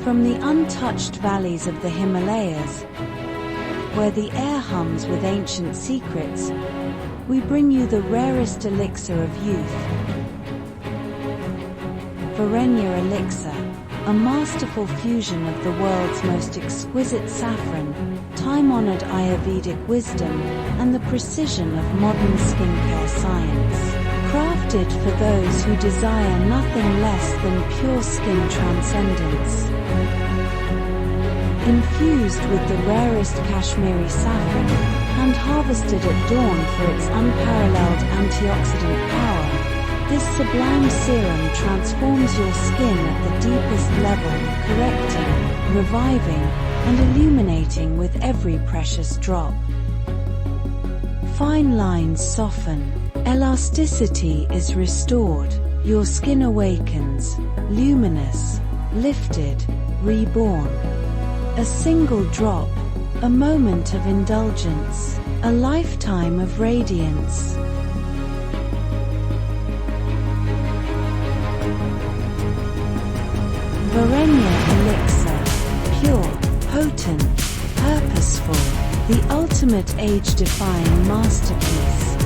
From the untouched valleys of the Himalayas, where the air hums with ancient secrets, we bring you the rarest elixir of youth. Varenya Elixir, a masterful fusion of the world's most exquisite saffron, time-honored Ayurvedic wisdom, and the precision of modern skincare science. Crafted for those who desire nothing less than pure skin transcendence. Infused with the rarest Kashmiri saffron, hand-harvested at dawn for its unparalleled antioxidant power, this sublime serum transforms your skin at the deepest level, correcting, reviving, and illuminating with every precious drop. Fine lines soften, elasticity is restored, your skin awakens, luminous, lifted, reborn. A single drop, a moment of indulgence, a lifetime of radiance. Varenya Elixir, pure, potent, purposeful, the ultimate age-defying masterpiece.